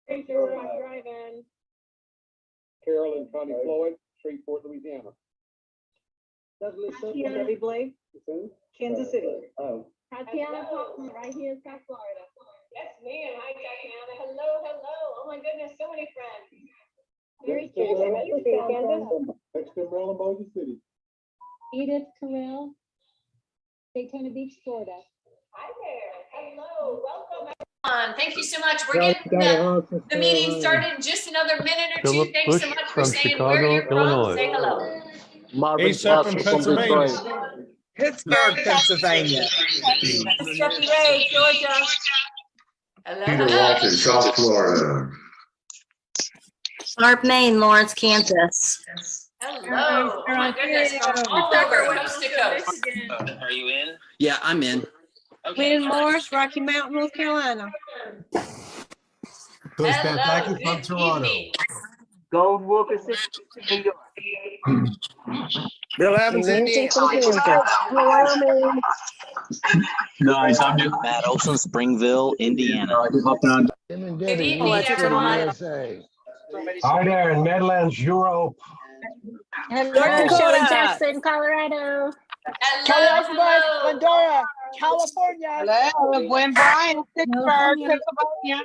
Thank you. I'm driving. Carol and Connie Floyd, Shreveport, Louisiana. Debbie Blake, Kansas City. Oh. Tatiana Thompson, right here in South Florida. Yes, ma'am. Hi, Tatiana. Hello, hello. Oh my goodness, so many friends. Very Kansas. Next to Maryland, Bossier City. Edith Carell, Daytona Beach, Florida. Hi there. Hello. Welcome. Thank you so much. We're getting the meeting started in just another minute or two. Philip Thanks Bush so much for from saying where Chicago, you're from. Illinois. Say hello. Marvin ASAP Foster from from Pennsylvania. Detroit. Pittsburgh, Pennsylvania. Steffi Ray, Georgia. Hello. Peter Hello. Walton, South Florida. Barb Maine, Lawrence, Kansas. Hello. Oh my goodness. From all over coast to coast. Are you in? Yeah, I'm in. Okay. Lynn Morris, Rocky Mount, North Carolina. Coach Hello. Pataki from Good Toronto. evening. Gold Walker City, New York. Bill Evans, Indiana. Nice. Matt Olson, Springville, Indiana. Good evening, everyone. Hi there in Midlands, Europe. Hello, Shirley Jackson, Colorado. Hello. Medora, California. Hello, Gwen Bryan, Pittsburgh, Pennsylvania.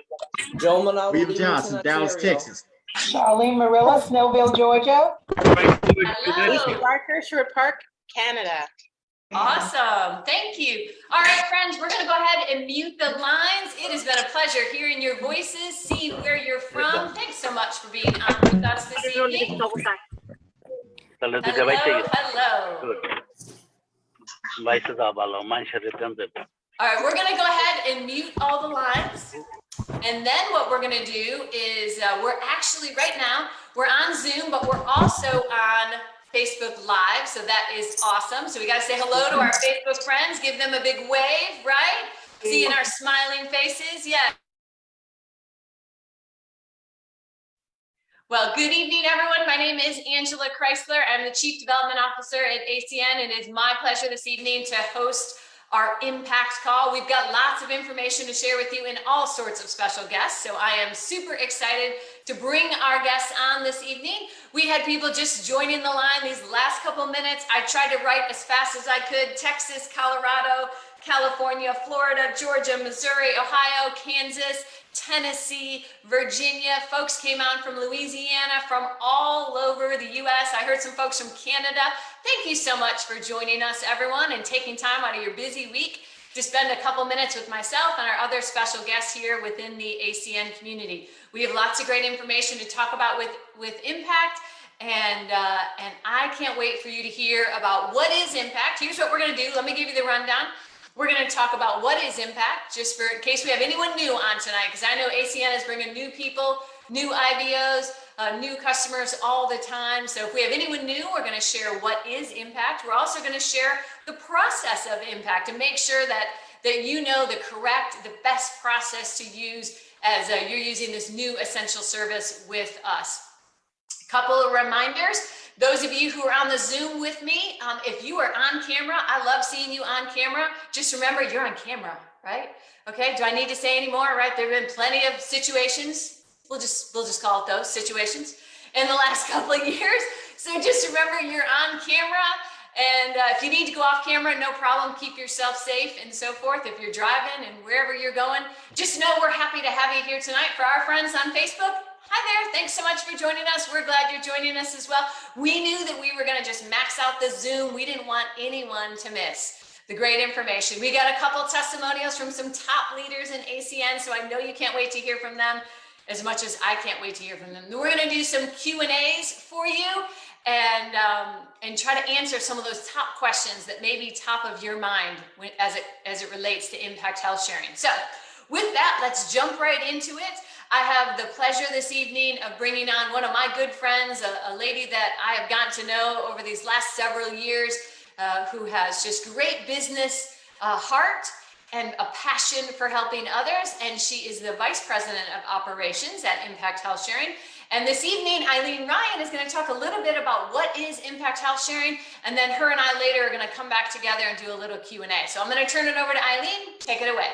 Joe Manal, William Johnson, Dallas, Texas. Charlene Marilla, Snowville, Georgia. Hello. Parker, Sherwood Park, Canada. Awesome. Thank you. All right, friends, we're going to go ahead and mute the lines. It has been a pleasure hearing your voices, seeing where you're from. Thanks so much for being on with us this evening. Hello. Hello. All right, we're going to go ahead and mute all the lines. And then what we're going to do is we're actually right now, we're on Zoom, but we're also on Facebook Live. So that is awesome. So we got to say hello to our Facebook friends, give them a big wave, right? Seeing our smiling faces. Yeah. Well, good evening, everyone. My name is Angela Chrysler. I'm the Chief Development Officer at ACN. It is my pleasure this evening to host our impact call. We've got lots of information to share with you and all sorts of special guests. So I am super excited to bring our guests on this evening. We had people just joining the line these last couple minutes. I tried to write as fast as I could. Texas, Colorado, California, Florida, Georgia, Missouri, Ohio, Kansas, Tennessee, Virginia. Folks came on from Louisiana, from all over the US. I heard some folks from Canada. Thank you so much for joining us, everyone, and taking time out of your busy week to spend a couple minutes with myself and our other special guests here within the ACN community. We have lots of great information to talk about with Impact, and I can't wait for you to hear about what is Impact. Here's what we're going to do. Let me give you the rundown. We're going to talk about what is Impact, just for in case we have anyone new on tonight, because I know ACN is bringing new people, new IBOs, new customers all the time. So if we have anyone new, we're going to share what is Impact. We're also going to share the process of Impact and make sure that you know the best process to use as you're using this new essential service with us. Couple of reminders. Those of you who are on the Zoom with me, if you are on camera, I love seeing you on camera. Just remember, you're on camera, right? Okay, do I need to say any more, right? There have been plenty of situations, we'll just call it those situations, in the last couple of years. So just remember, you're on camera, and if you need to go off camera, no problem, keep yourself safe and so forth. If you're driving and wherever you're going, just know we're happy to have you here tonight. For our friends on Facebook, hi there, thanks so much for joining us. We're glad you're joining us as well. We knew that we were gonna just max out the Zoom. We didn't want anyone to miss the great information. We got a couple testimonials from some top leaders in ACN, so I know you can't wait to hear from them as much as I can't wait to hear from them. We're gonna do some Q&As for you and try to answer some of those top questions that may be top of your mind as it relates to impact health sharing. So with that, let's jump right into it. I have the pleasure this evening of bringing on one of my good friends, a lady that I have gotten to know over these last several years, who has just great business heart and a passion for helping others. And she is the Vice President of Operations at Impact Health Sharing. And this evening, Eileen Ryan is going to talk a little bit about what is Impact Health Sharing. And then her and I later are going to come back together and do a little Q&A. So I'm going to turn it over to Eileen. Take it away.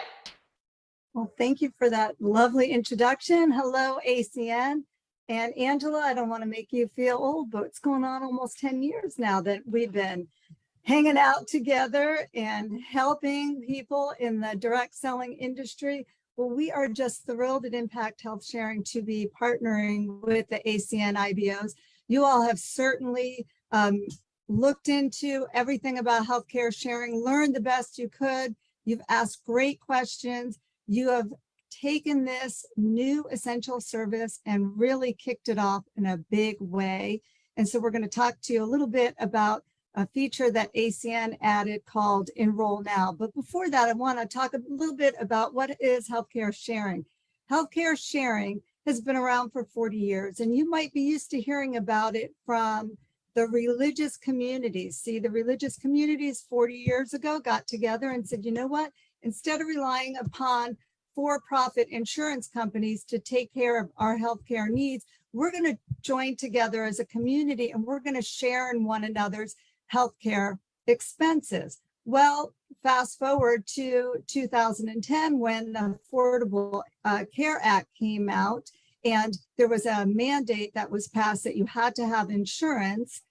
Well, thank you for that lovely introduction. Hello, ACN. And Angela, I don't want to make you feel old, but it's going on almost 10 years now that we've been hanging out together and helping people in the direct selling industry. Well, we are just thrilled at Impact Health Sharing to be partnering with the ACN IBOs. You all have certainly looked into everything about healthcare sharing, learned the best you could. You've asked great questions. You have taken this new essential service and really kicked it off in a big way. And so we're going to talk to you a little bit about a feature that ACN added called Enroll Now. But before that, I want to talk a little bit about what is healthcare sharing. Healthcare sharing has been around for 40 years, and you might be used to hearing about it from the religious communities. See, the religious communities 40 years ago got together and said, you know what? Instead of relying upon for-profit insurance companies to take care of our healthcare needs, we're going to join together as a community and we're going to share in one another's healthcare expenses. Well, fast forward to 2010 when the Affordable Care Act came out, and there was a mandate that was passed that you had to have insurance.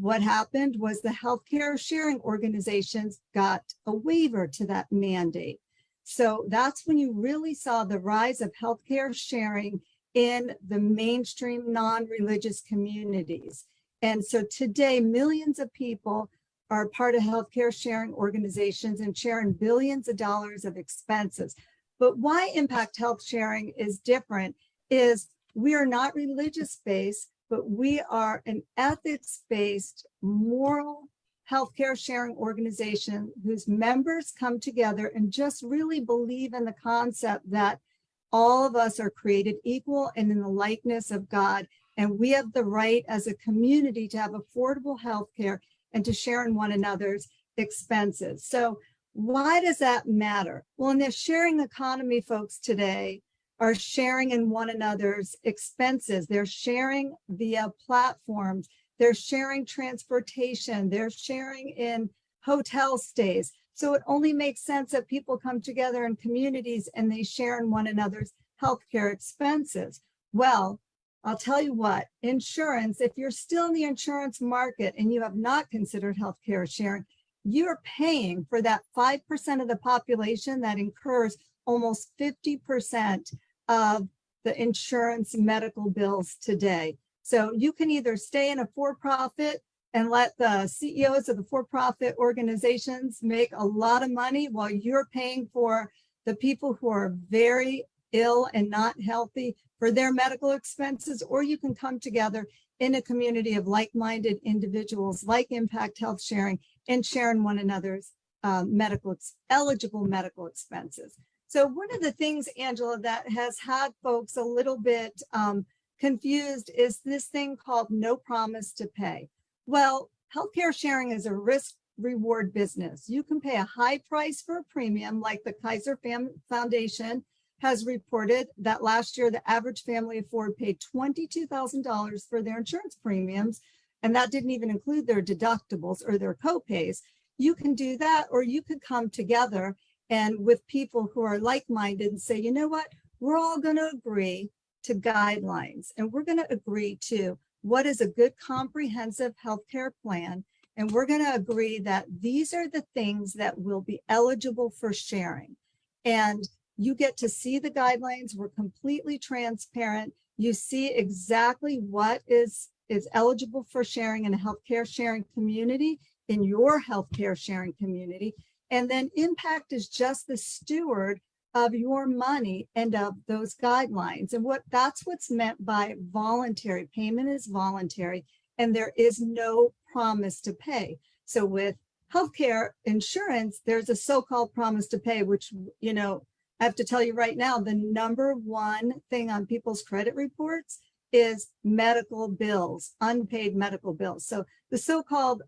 What happened was the healthcare sharing organizations got a waiver to that mandate. So that's when you really saw the rise of healthcare sharing in the mainstream non-religious communities. And so today, millions of people are part of healthcare sharing organizations and sharing billions of dollars of expenses. But why Impact Health Sharing is different is we are not religious-based, but we are an ethics-based, moral healthcare sharing organization whose members come together and just really believe in the concept that all of us are created equal and in the likeness of God. And we have the right as a community to have affordable healthcare and to share in one another's expenses. So why does that matter? Well, in the sharing economy, folks today are sharing in one another's expenses. They're sharing via platforms. They're sharing transportation. They're sharing in hotel stays. So it only makes sense that people come together in communities and they share in one another's healthcare expenses. Well, I'll tell you what, insurance, if you're still in the insurance market and you have not considered healthcare sharing, you're paying for that 5% of the population that incurs almost 50% of the insurance medical bills today. So you can either stay in a for-profit and let the CEOs of the for-profit organizations make a lot of money while you're paying for the people who are very ill and not healthy for their medical expenses, or you can come together in a community of like-minded individuals like Impact Health Sharing and share in one another's eligible medical expenses. So one of the things, Angela, that has had folks a little bit confused is this thing called no promise to pay. Well, healthcare sharing is a risk reward business. You can pay a high price for a premium, like the Kaiser Foundation has reported that last year, the average family of four paid $22,000 for their insurance premiums, and that didn't even include their deductibles or their copays. You can do that, or you could come together and with people who are like-minded and say, you know what, we're all going to agree to guidelines, and we're going to agree to what is a good comprehensive healthcare plan, and we're going to agree that these are the things that will be eligible for sharing. And you get to see the guidelines. We're completely transparent. You see exactly what is eligible for sharing in a healthcare sharing community, in your healthcare sharing community. And then Impact is just the steward of your money and of those guidelines. And that's what's meant by voluntary. Payment is voluntary, and there is no promise to pay. So with healthcare insurance, there's a so-called promise to pay, which, you know, I have to tell you right now, the number one thing on people's credit reports is medical bills, unpaid medical bills. So the so-called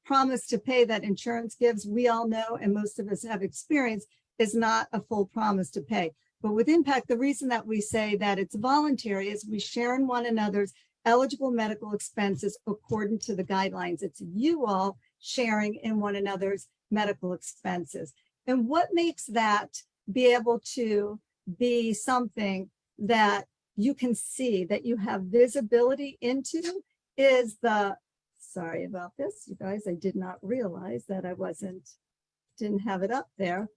promise to pay that insurance gives, we all know, and most of us have experienced, is not a full promise to pay. But with Impact, the reason that we say that it's voluntary is we share in one another's eligible medical expenses according to the guidelines. It's you all sharing in one another's medical expenses. And what makes that be able to be something that you can see, that you have visibility into, is the, sorry about this, you guys, I did not realize that I didn't have it up there,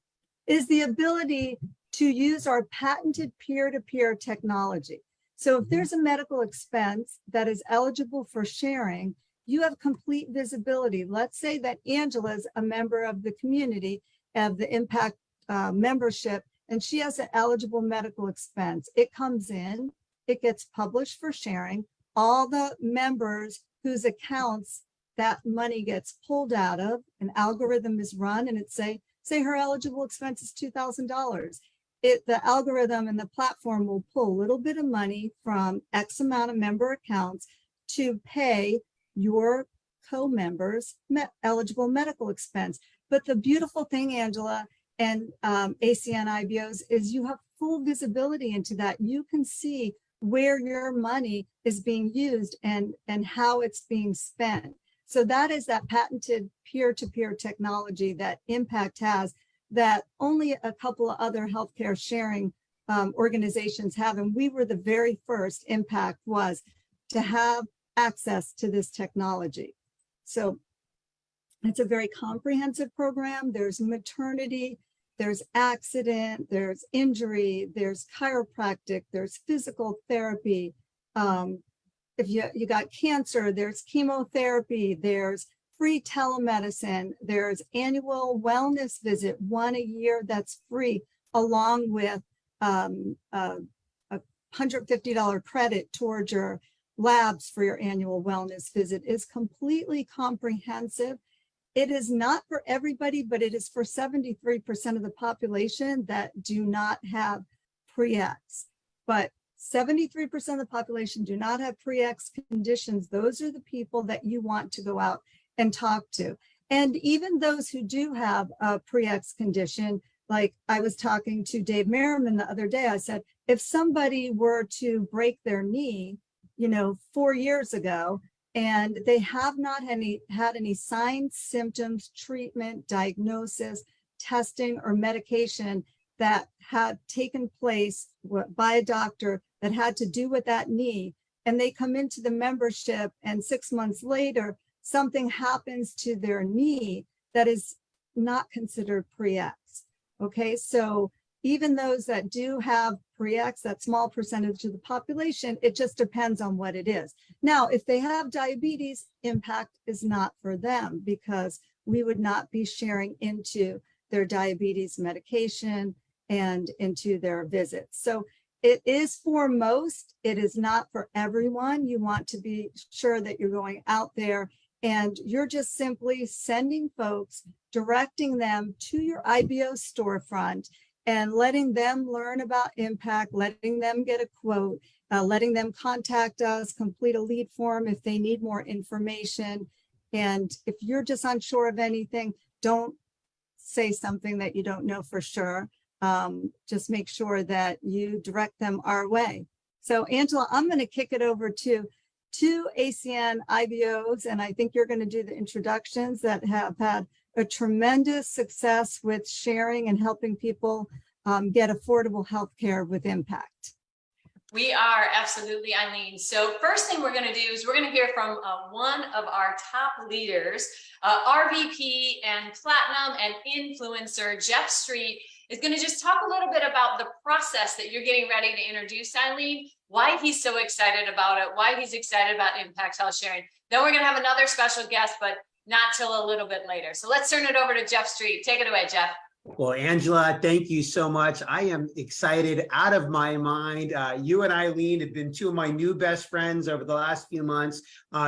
is the ability to use our patented peer-to-peer technology. So if there's a medical expense that is eligible for sharing, you have complete visibility. Let's say that Angela's a member of the community, of the Impact membership, and she has an eligible medical expense. It comes in, it gets published for sharing. All the members whose accounts that money gets pulled out of, an algorithm is run, and it say her eligible expense is $2,000. The algorithm and the platform will pull a little bit of money from X amount of member accounts to pay your co-members eligible medical expense. But the beautiful thing, Angela, and ACN IBOs, is you have full visibility into that. You can see where your money is being used and how it's being spent. So that is that patented peer-to-peer technology that Impact has, that only a couple of other healthcare sharing organizations have. And we were the very first, Impact was, to have access to this technology. So it's a very comprehensive program. There's maternity, there's accident, there's injury, there's chiropractic, there's physical therapy. If you got cancer, there's chemotherapy, there's free telemedicine, there's annual wellness visit, one a year that's free, along with a $150 credit towards your labs for your annual wellness visit. Is completely comprehensive. It is not for everybody, but it is for 73% of the population that do not have pre-X. But 73% of the population do not have pre-X conditions. Those are the people that you want to go out and talk to. And even those who do have a pre-X condition, like I was talking to Dave Merriman the other day, I said, if somebody were to break their knee, 4 years ago, and they have not had any signs, symptoms, treatment, diagnosis, testing, or medication that had taken place by a doctor that had to do with that knee, and they come into the membership and 6 months later, something happens to their knee that is not considered pre-X. Okay, so even those that do have pre-X, that small percentage of the population, it just depends on what it is. Now, if they have diabetes, Impact is not for them, because we would not be sharing into their diabetes medication and into their visits. So it is for most, it is not for everyone. You want to be sure that you're going out there and you're just simply sending folks, directing them to your IBO storefront and letting them learn about Impact, letting them get a quote, letting them contact us, complete a lead form if they need more information. And if you're just unsure of anything, don't say something that you don't know for sure. Just make sure that you direct them our way. So Angela, I'm going to kick it over to two ACN IBOs, and I think you're going to do the introductions that have had a tremendous success with sharing and helping people get affordable health care with Impact. We are, absolutely, Eileen. So first thing we're going to do is we're going to hear from one of our top leaders, RVP and Platinum and influencer, Jeff Street, is going to just talk a little bit about the process that you're getting ready to introduce, Eileen, why he's so excited about it, why he's excited about Impact Health Sharing. Then we're going to have another special guest, but not till a little bit later. So let's turn it over to Jeff Street. Take it away, Jeff. Well, Angela, thank you so much. I am excited out of my mind. You and Eileen have been two of my new best friends over the last few months.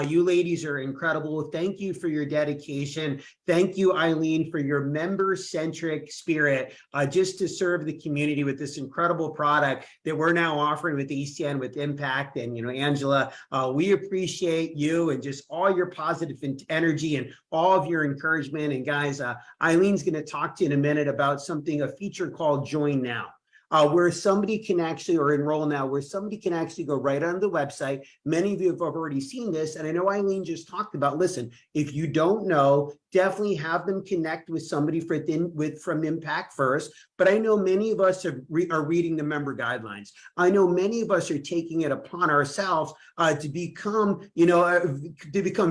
You ladies are incredible. Thank you for your dedication. Thank you, Eileen, for your member-centric spirit, just to serve the community with this incredible product that we're now offering with ACN, with Impact. And, Angela, we appreciate you and just all your positive energy and all of your encouragement. And guys, Eileen's going to talk to you in a minute about a feature called Join Now. where somebody can actually, or enroll now, where somebody can actually go right on the website. Many of you have already seen this, and I know Eileen just talked about, listen, if you don't know, definitely have them connect with somebody from Impact first. But I know many of us are reading the member guidelines. I know many of us are taking it upon ourselves to become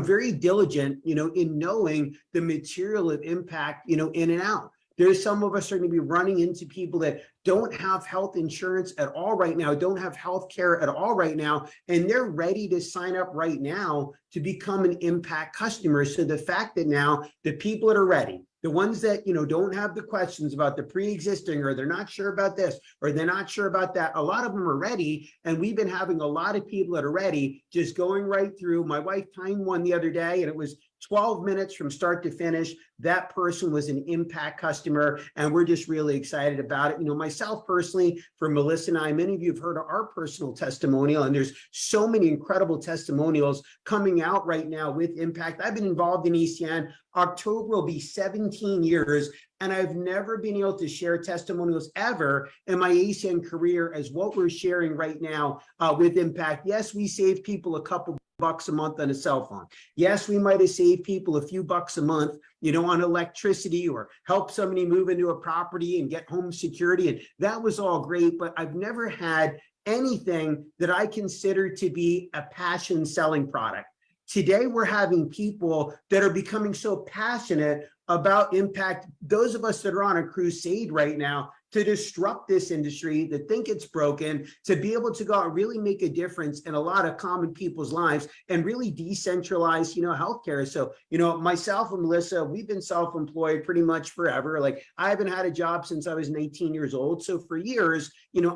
very diligent, in knowing the material of Impact, in and out. There's some of us are going to be running into people that don't have health insurance at all right now, don't have health care at all right now, and they're ready to sign up right now to become an Impact customer. So the fact that now the people that are ready, the ones that, don't have the questions about the pre-existing, or they're not sure about this, or they're not sure about that, a lot of them are ready. And we've been having a lot of people that are ready, just going right through. My wife timed one the other day, and it was 12 minutes from start to finish. That person was an Impact customer, and we're just really excited about it. Myself personally, for Melissa and I, many of you have heard of our personal testimonial, and there's so many incredible testimonials coming out right now with Impact. I've been involved in ACN. October will be 17 years, and I've never been able to share testimonials ever in my ACN career as what we're sharing right now with Impact. Yes, we save people a couple bucks a month on a cell phone. Yes, we might have saved people a few bucks a month, on electricity, or help somebody move into a property and get home security. And that was all great, but I've never had anything that I consider to be a passion selling product. Today, we're having people that are becoming so passionate about Impact. Those of us that are on a crusade right now to disrupt this industry, that think it's broken, to be able to go out and really make a difference in a lot of common people's lives and really decentralize, healthcare. So, myself and Melissa, we've been self-employed pretty much forever. Like, I haven't had a job since I was 19 years old. So for years,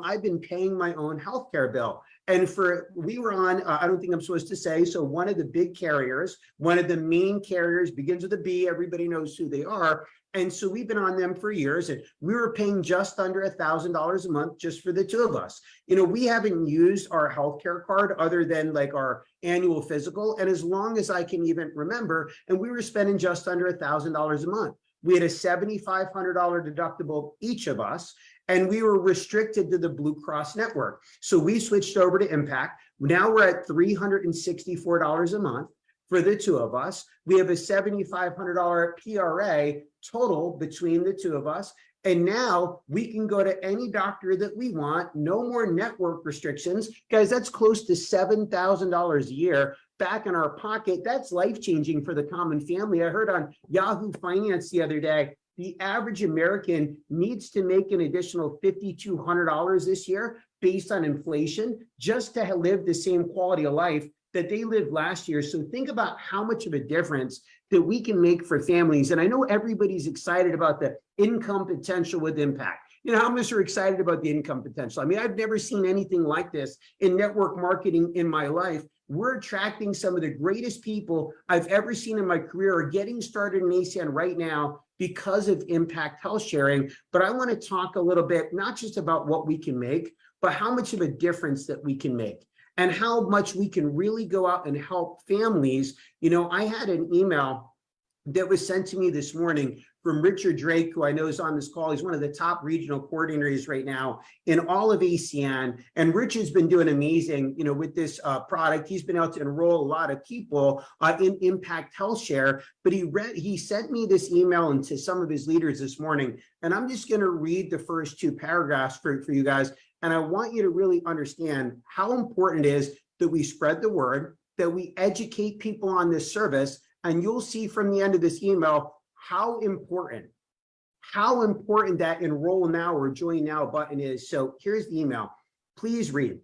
I've been paying my own healthcare bill. And we were on, I don't think I'm supposed to say, so one of the big carriers, one of the main carriers, begins with a B, everybody knows who they are. And so we've been on them for years, and we were paying just under $1,000 a month just for the two of us. We haven't used our healthcare card other than like our annual physical. And as long as I can even remember, and we were spending just under $1,000 a month. We had a $7,500 deductible, each of us, and we were restricted to the Blue Cross network. So we switched over to Impact. Now we're at $364 a month for the two of us. We have a $7,500 PRA total between the two of us. And now we can go to any doctor that we want. No more network restrictions. Guys, that's close to $7,000 a year back in our pocket. That's life-changing for the common family. I heard on Yahoo Finance the other day, the average American needs to make an additional $5,200 this year based on inflation just to live the same quality of life that they lived last year. So think about how much of a difference that we can make for families. And I know everybody's excited about the income potential with Impact. How much are excited about the income potential? I mean, I've never seen anything like this in network marketing in my life. We're attracting some of the greatest people I've ever seen in my career, are getting started in ACN right now because of Impact Health Sharing. But I want to talk a little bit, not just about what we can make, but how much of a difference that we can make, and how much we can really go out and help families. I had an email that was sent to me this morning from Richard Drake, who I know is on this call. He's one of the top regional coordinators right now in all of ACN. And Richard's been doing amazing, with this product. He's been able to enroll a lot of people in Impact Health Share. But he sent me this email and to some of his leaders this morning. And I'm just going to read the first two paragraphs for you guys. And I want you to really understand how important it is that we spread the word, that we educate people on this service. And you'll see from the end of this email how important that enroll now or join now button is. So here's the email. Please read.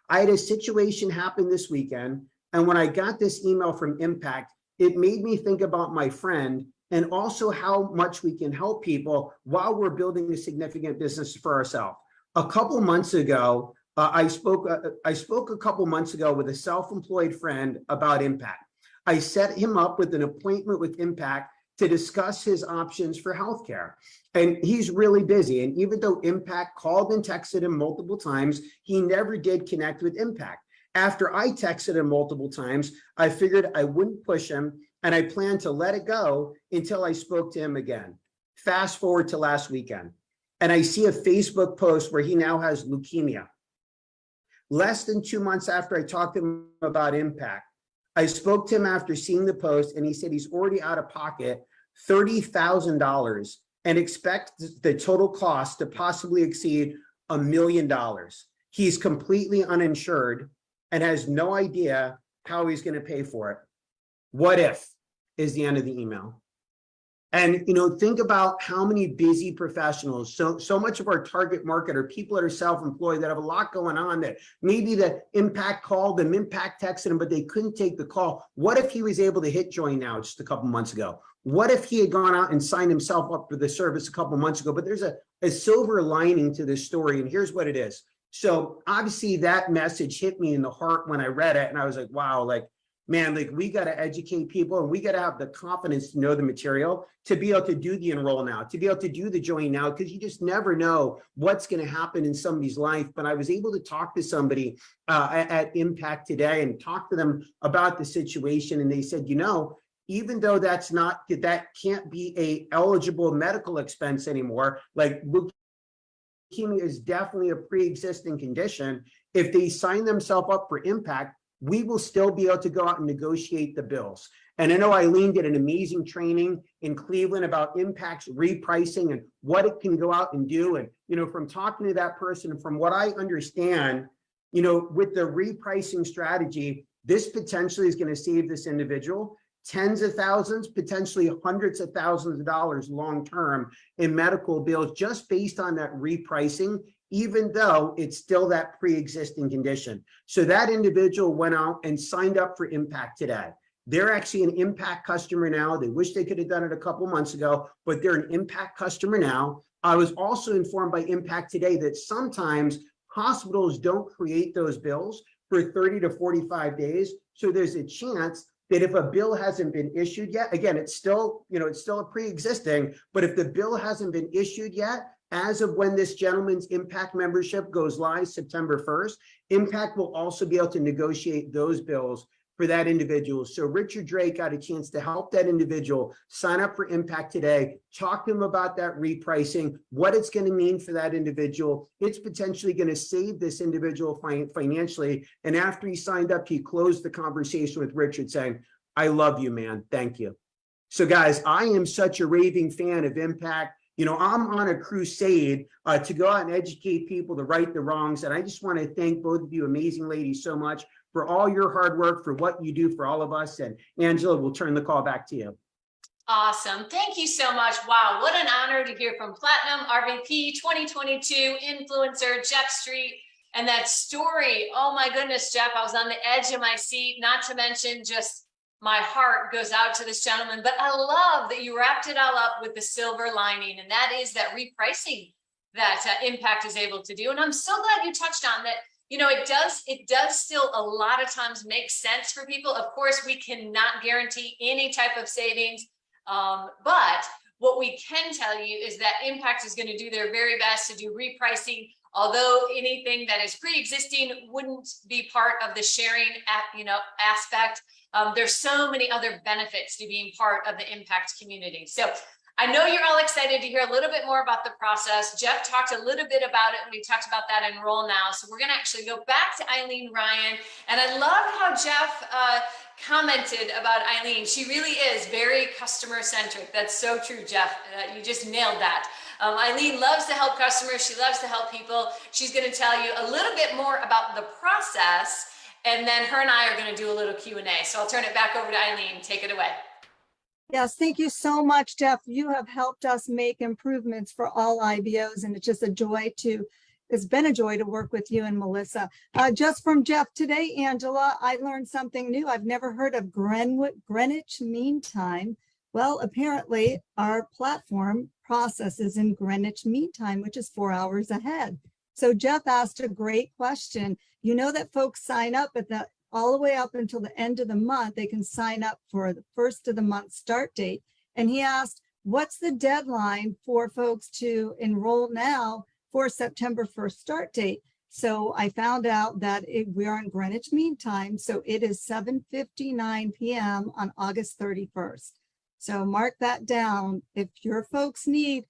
I had a situation happen this weekend, and when I got this email from Impact, it made me think about my friend and also how much we can help people while we're building a significant business for ourselves. A couple months ago, I spoke a couple months ago with a self-employed friend about Impact. I set him up with an appointment with Impact to discuss his options for healthcare. And he's really busy. And even though Impact called and texted him multiple times, he never did connect with Impact. After I texted him multiple times, I figured I wouldn't push him, and I planned to let it go until I spoke to him again. Fast forward to last weekend. and I see a Facebook post where he now has leukemia. Less than 2 months after I talked to him about Impact, I spoke to him after seeing the post, and he said he's already out of pocket $30,000 and expects the total cost to possibly exceed $1 million. He's completely uninsured and has no idea how he's going to pay for it. What if is the end of the email. And, think about how many busy professionals, so much of our target market are people that are self-employed that have a lot going on, that maybe the Impact called them, Impact texted them, but they couldn't take the call. What if he was able to hit join now just a couple months ago? What if he had gone out and signed himself up for the service a couple months ago? But there's a silver lining to this story, and here's what it is. So obviously that message hit me in the heart when I read it, and I was like, wow, man, we got to educate people, and we got to have the confidence to know the material, to be able to do the enroll now, to be able to do the join now, because you just never know what's going to happen in somebody's life. But I was able to talk to somebody at Impact today and talk to them about the situation. And they said, even though that can't be a eligible medical expense anymore, leukemia is definitely a pre-existing condition. If they sign themselves up for Impact, we will still be able to go out and negotiate the bills. And I know Eileen did an amazing training in Cleveland about Impact's repricing and what it can go out and do. And, from talking to that person, from what I understand, with the repricing strategy, this potentially is going to save this individual tens of thousands, potentially hundreds of thousands of dollars long-term in medical bills, just based on that repricing, even though it's still that pre-existing condition. So that individual went out and signed up for Impact today. They're actually an Impact customer now. They wish they could have done it a couple months ago, but they're an Impact customer now. I was also informed by Impact today that sometimes hospitals don't create those bills for 30 to 45 days. So there's a chance that if a bill hasn't been issued yet, again, it's still a pre-existing, but if the bill hasn't been issued yet, as of when this gentleman's Impact membership goes live September 1st, Impact will also be able to negotiate those bills for that individual. So Richard Drake got a chance to help that individual sign up for Impact today, talk to him about that repricing, what it's going to mean for that individual. It's potentially going to save this individual financially. And after he signed up, he closed the conversation with Richard saying, "I love you, man. Thank you." So guys, I am such a raving fan of Impact. I'm on a crusade to go out and educate people to right the wrongs. And I just want to thank both of you amazing ladies so much for all your hard work, for what you do for all of us. And Angela, we'll turn the call back to you. Awesome. Thank you so much. Wow. What an honor to hear from Platinum RVP 2022 influencer Jeff Street. And that story. Oh my goodness, Jeff, I was on the edge of my seat, not to mention just my heart goes out to this gentleman, but I love that you wrapped it all up with the silver lining, and that is that repricing that Impact is able to do. And I'm so glad you touched on that. It does still a lot of times make sense for people. Of course, we cannot guarantee any type of savings, but what we can tell you is that Impact is going to do their very best to do repricing. Although anything that is pre-existing wouldn't be part of the sharing aspect. There's so many other benefits to being part of the Impact community. So I know you're all excited to hear a little bit more about the process. Jeff talked a little bit about it when he talked about that enroll now. So we're going to actually go back to Eileen Ryan. And I love how Jeff commented about Eileen. She really is very customer centric. That's so true, Jeff. You just nailed that. Eileen loves to help customers. She loves to help people. She's going to tell you a little bit more about the process, and then her and I are going to do a little Q&A. So I'll turn it back over to Eileen. Take it away. Yes, thank you so much, Jeff. You have helped us make improvements for all IBOs, and it's just it's been a joy to work with you and Melissa. Just from Jeff today, Angela, I learned something new. I've never heard of Greenwich Mean Time. Well, apparently our platform processes in Greenwich Mean Time, which is 4 hours ahead. So Jeff asked a great question. You know that folks sign up all the way up until the end of the month. They can sign up for the first of the month start date. And he asked, what's the deadline for folks to enroll now for September 1st start date? So I found out that we are in Greenwich Mean Time. So it is 7:59 p.m. on August 31st. So mark that down. If your folks need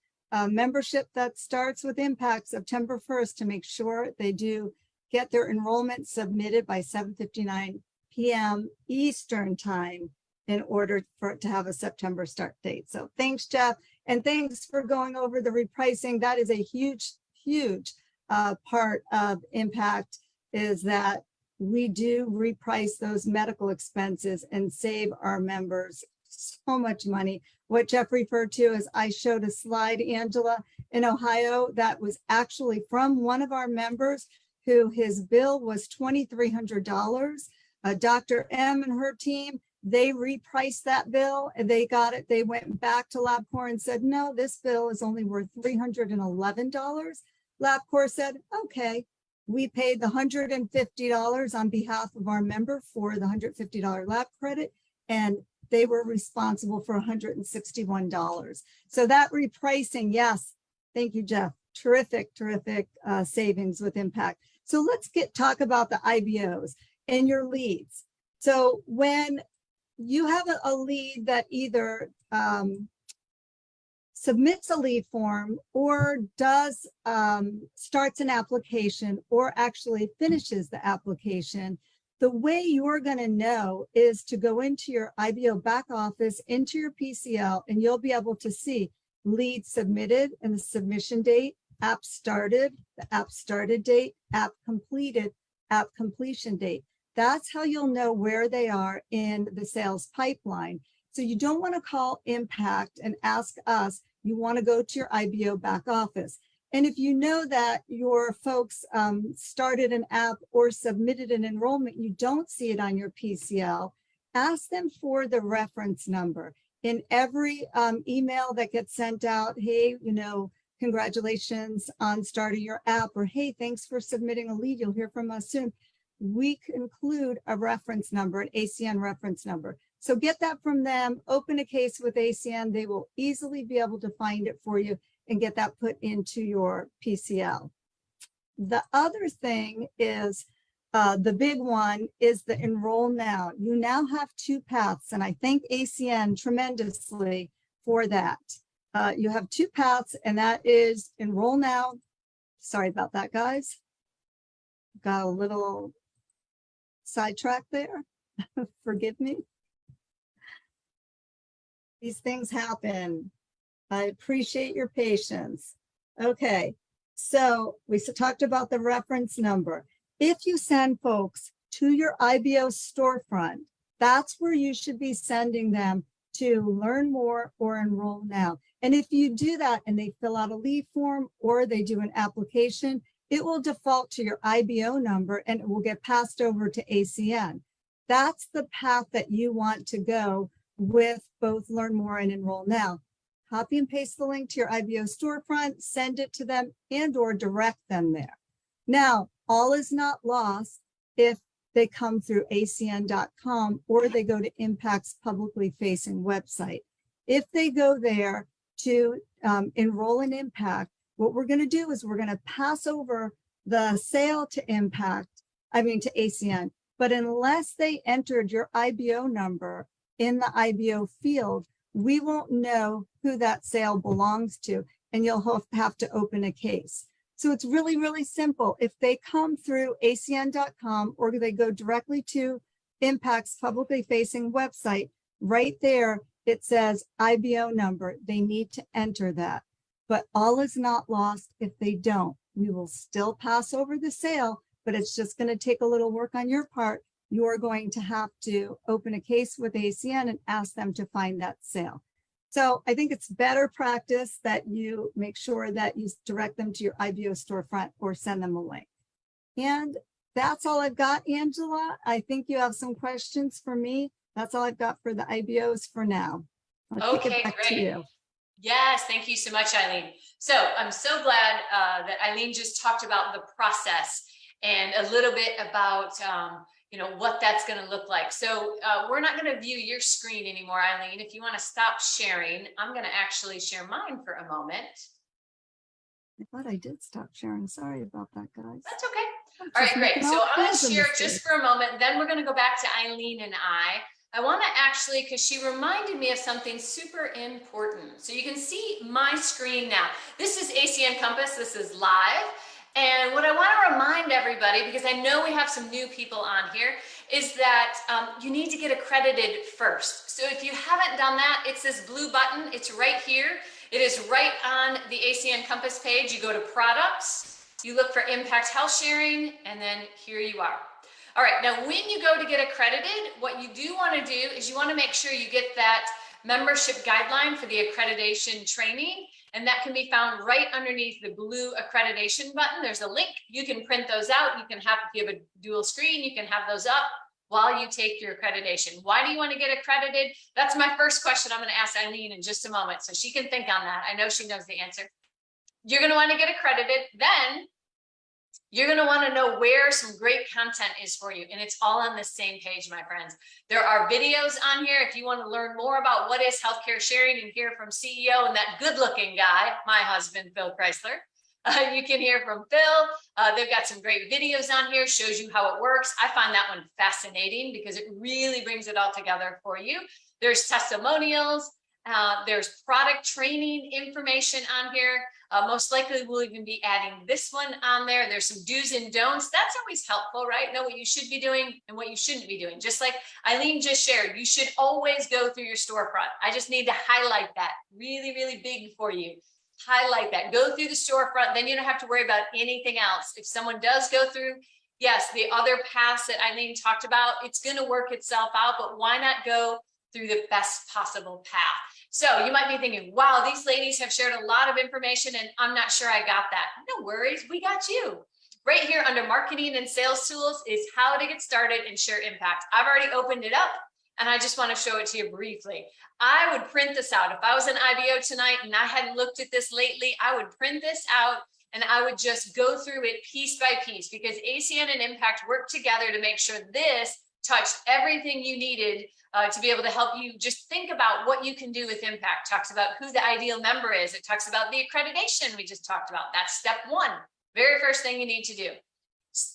membership that starts with Impact September 1st to make sure they do get their enrollment submitted by 7:59 p.m. Eastern time in order for it to have a September start date. So thanks, Jeff. And thanks for going over the repricing. That is a huge, huge part of Impact, is that we do reprice those medical expenses and save our members so much money. What Jeff referred to is, I showed a slide, Angela, in Ohio, that was actually from one of our members who his bill was $2,300. Dr. M and her team, they repriced that bill and they got it. They went back to LabCorp and said, no, this bill is only worth $311. LabCorp said, okay, we paid the $150 on behalf of our member for the $150 lab credit, and they were responsible for $161. So that repricing, yes, thank you, Jeff. Terrific, terrific savings with Impact. So let's talk about the IBOs and your leads. So when you have a lead that either submits a lead form or does starts an application or actually finishes the application, the way you're going to know is to go into your IBO back office, into your PCL, and you'll be able to see lead submitted and the submission date, app started, the app started date, app completed, app completion date. That's how you'll know where they are in the sales pipeline. So you don't want to call Impact and ask us. You want to go to your IBO back office. And if you know that your folks started an app or submitted an enrollment, you don't see it on your PCL, ask them for the reference number. In every email that gets sent out, hey, congratulations on starting your app, or hey, thanks for submitting a lead, you'll hear from us soon. We include a reference number, an ACN reference number. So get that from them, open a case with ACN. They will easily be able to find it for you and get that put into your PCL. The other thing is, the big one is the enroll now. You now have two paths, and I thank ACN tremendously for that. You have two paths, and that is enroll now. Sorry about that, guys. Got a little sidetracked there. Forgive me. These things happen. I appreciate your patience. Okay, so we talked about the reference number. If you send folks to your IBO storefront, that's where you should be sending them to learn more or enroll now. And if you do that and they fill out a lead form or they do an application, it will default to your IBO number and it will get passed over to ACN. That's the path that you want to go with both Learn More and Enroll Now. Copy and paste the link to your IBO storefront, send it to them, and or direct them there. Now, all is not lost if they come through acn.com or they go to Impact's publicly facing website. If they go there to enroll in Impact, what we're going to do is we're going to pass over the sale to to ACN. But unless they entered your IBO number in the IBO field, we won't know who that sale belongs to, and you'll have to open a case. So it's really, really simple. If they come through acn.com or they go directly to Impact's publicly facing website, right there, it says IBO number. They need to enter that. But all is not lost if they don't. We will still pass over the sale, but it's just going to take a little work on your part. You're going to have to open a case with ACN and ask them to find that sale. So I think it's better practice that you make sure that you direct them to your IBO storefront or send them a link. And that's all I've got, Angela. I think you have some questions for me. That's all I've got for the IBOs for now. I'll kick it back to you. Yes, thank you so much, Eileen. So I'm so glad that Eileen just talked about the process and a little bit about what that's going to look like. So we're not going to view your screen anymore, Eileen. If you want to stop sharing, I'm going to actually share mine for a moment. I thought I did stop sharing. Sorry about that, guys. That's okay. All right, great. So I'm going to share just for a moment. Then we're going to go back to Eileen and I. I want to actually, because she reminded me of something super important. So you can see my screen now. This is ACN Compass. This is live. And what I want to remind everybody, because I know we have some new people on here, is that you need to get accredited first. So if you haven't done that, it's this blue button. It's right here. It is right on the ACN Compass page. You go to products, you look for impact health sharing, and then here you are. All right, now when you go to get accredited, what you do want to do is you want to make sure you get that membership guideline for the accreditation training, and that can be found right underneath the blue accreditation button. There's a link. You can print those out. You can have, if you have a dual screen, you can have those up while you take your accreditation. Why do you want to get accredited? That's my first question. I'm going to ask Eileen in just a moment, so she can think on that. I know she knows the answer. You're going to want to get accredited. Then you're going to want to know where some great content is for you. And it's all on the same page, my friends. There are videos on here. If you want to learn more about what is healthcare sharing and hear from CEO and that good looking guy, my husband, Phil Chrysler, you can hear from Phil. They've got some great videos on here, shows you how it works. I find that one fascinating because it really brings it all together for you. There's testimonials. There's product training information on here. Most likely we'll even be adding this one on there. There's some do's and don'ts. That's always helpful, right? Know what you should be doing and what you shouldn't be doing. Just like Eileen just shared, you should always go through your storefront. I just need to highlight that really, really big for you. Highlight that. Go through the storefront. Then you don't have to worry about anything else. If someone does go through, yes, the other paths that Eileen talked about, it's going to work itself out, but why not go through the best possible path? So you might be thinking, wow, these ladies have shared a lot of information and I'm not sure I got that. No worries, we got you. Right here under marketing and sales tools is how to get started and share impact. I've already opened it up and I just want to show it to you briefly. I would print this out. If I was an IBO tonight and I hadn't looked at this lately, I would print this out and I would just go through it piece by piece because ACN and Impact work together to make sure this touched everything you needed to be able to help you just think about what you can do with impact. Talks about who the ideal member is. It talks about the accreditation we just talked about. That's step one, very first thing you need to do.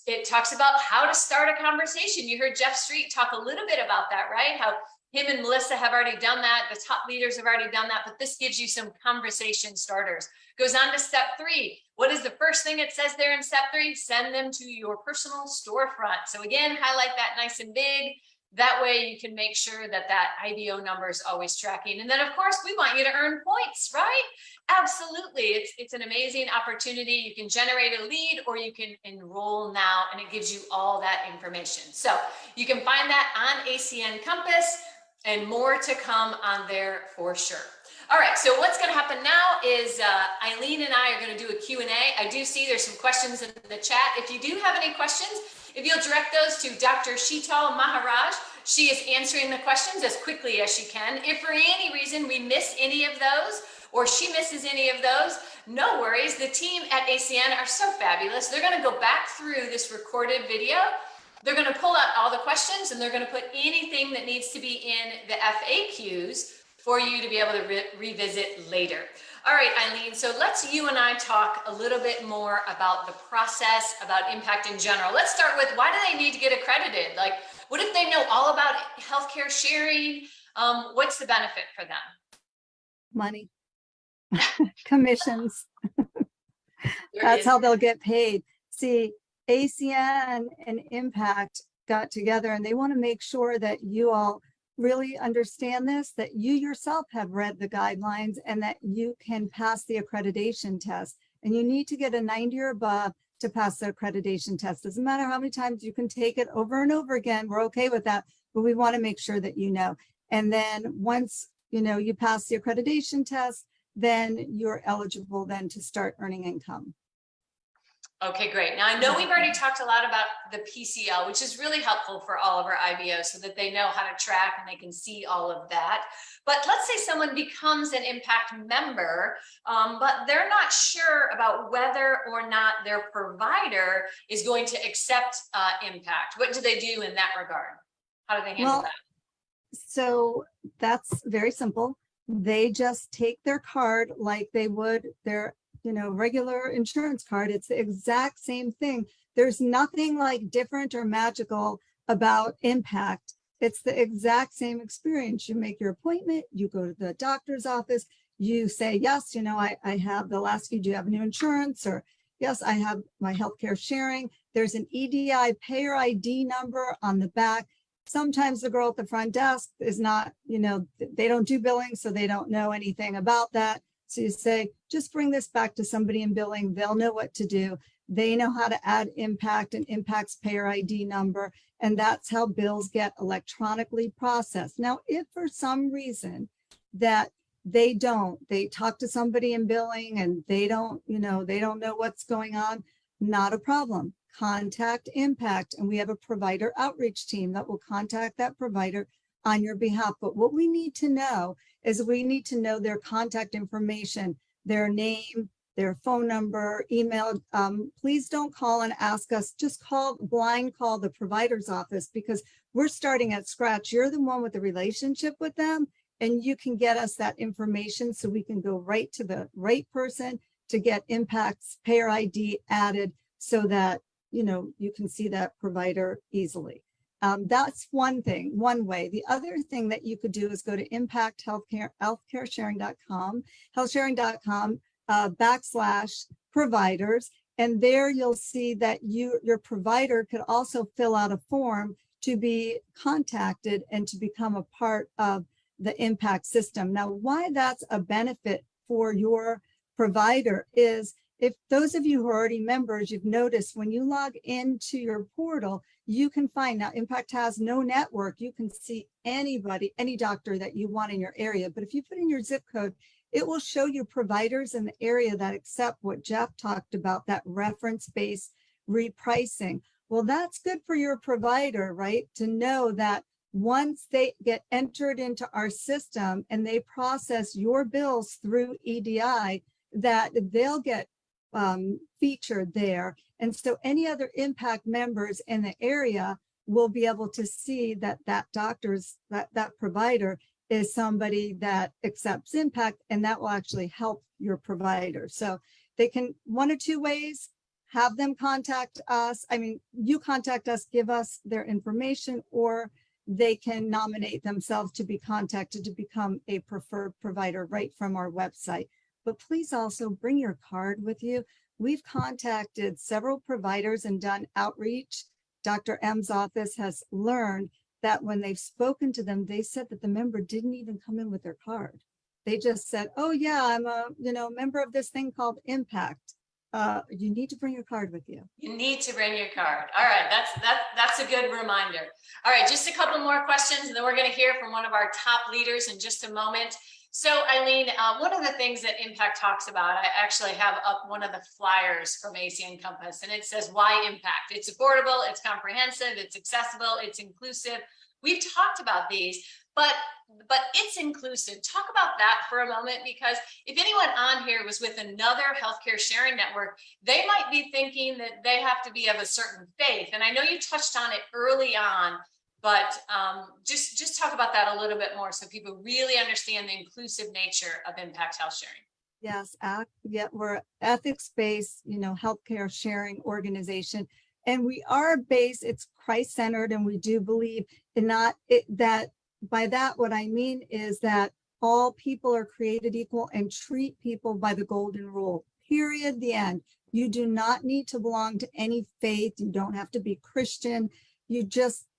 It talks about how to start a conversation. You heard Jeff Street talk a little bit about that, right? How him and Melissa have already done that. The top leaders have already done that, but this gives you some conversation starters. Goes on to step three. What is the first thing it says there in step three? Send them to your personal storefront. So again, highlight that nice and big. That way you can make sure that that IBO number is always tracking. And then of course, we want you to earn points, right? Absolutely. It's an amazing opportunity. You can generate a lead or you can enroll now and it gives you all that information. So you can find that on ACN Compass and more to come on there for sure. All right, so what's going to happen now is Eileen and I are going to do a Q&A. I do see there's some questions in the chat. If you do have any questions, if you'll direct those to Dr. Sheetal Maharaj, she is answering the questions as quickly as she can. If for any reason we miss any of those or she misses any of those, no worries. The team at ACN are so fabulous. They're going to go back through this recorded video. They're going to pull out all the questions and they're going to put anything that needs to be in the FAQs for you to be able to revisit later. All right, Eileen, so let's you and I talk a little bit more about the process, about impact in general. Let's start with why do they need to get accredited? Like, what if they know all about healthcare sharing? What's the benefit for them? Money, commissions. That's how they'll get paid. See, ACN and Impact got together and they want to make sure that you all really understand this, that you yourself have read the guidelines and that you can pass the accreditation test. And you need to get a 90 or above to pass the accreditation test. Doesn't matter how many times you can take it over and over again. We're okay with that, but we want to make sure that you know. And then once you pass the accreditation test, then you're eligible then to start earning income. Okay, great. Now, I know we've already talked a lot about the PCL, which is really helpful for all of our IBOs so that they know how to track and they can see all of that. But let's say someone becomes an Impact member, but they're not sure about whether or not their provider is going to accept Impact. What do they do in that regard? How do they handle that? So that's very simple. They just take their card like they would their regular insurance card. It's the exact same thing. There's nothing like different or magical about Impact It's the exact same experience. You make your appointment, you go to the doctor's office, you say, yes, you know, I have, they'll ask you, do you have new insurance? Or yes, I have my healthcare sharing. There's an EDI payer ID number on the back. Sometimes the girl at the front desk is not, you know, they don't do billing, so they don't know anything about that. So you say, just bring this back to somebody in billing. They'll know what to do. They know how to add impact and impact's payer ID number. And that's how bills get electronically processed. Now, if for some reason that they talk to somebody in billing and they don't know what's going on, not a problem. Contact Impact, and we have a provider outreach team that will contact that provider on your behalf. But what we need to know is we need to know their contact information, their name, their phone number, email. Please don't call and ask us, just blind call the provider's office, because we're starting at scratch. You're the one with the relationship with them, and you can get us that information so we can go right to the right person to get Impact's payer ID added so that, you know, you can see that provider easily. That's one thing, one way. The other thing that you could do is go to healthcaresharing.com /providers. And there you'll see that your provider could also fill out a form to be contacted and to become a part of the Impact system. Now, why that's a benefit for your provider is, if those of you who are already members, you've noticed when you log into your portal, you can find, now Impact has no network, you can see anybody, any doctor that you want in your area. But if you put in your zip code, it will show you providers in the area that accept what Jeff talked about, that reference-based repricing. Well, that's good for your provider, right? To know that once they get entered into our system and they process your bills through EDI, that they'll get featured there. And so any other Impact members in the area will be able to see that that provider is somebody that accepts Impact, and that will actually help your provider. So they can, one or two ways, have them contact us. I mean, you contact us, give us their information, or they can nominate themselves to be contacted to become a preferred provider right from our website. But please also bring your card with you. We've contacted several providers and done outreach. Dr. M's office has learned that when they've spoken to them, they said that the member didn't even come in with their card. They just said, oh yeah, I'm a member of this thing called Impact. You need to bring your card with you. You need to bring your card. All right, that's a good reminder. All right, just a couple more questions, and then we're going to hear from one of our top leaders in just a moment. So Eileen, one of the things that Impact talks about, I actually have up one of the flyers from ACN Compass, and it says, why Impact? It's affordable, it's comprehensive, it's accessible, it's inclusive. We've talked about these, but it's inclusive. Talk about that for a moment, because if anyone on here was with another healthcare sharing network, they might be thinking that they have to be of a certain faith. And I know you touched on it early on, but just talk about that a little bit more so people really understand the inclusive nature of Impact Health Sharing. Yes, we're ethics-based, healthcare sharing organization, and we are based. It's Christ-centered, and we do believe in that. By that, what I mean is that all people are created equal and treat people by the golden rule. Period. The end. You do not need to belong to any faith. You don't have to be Christian.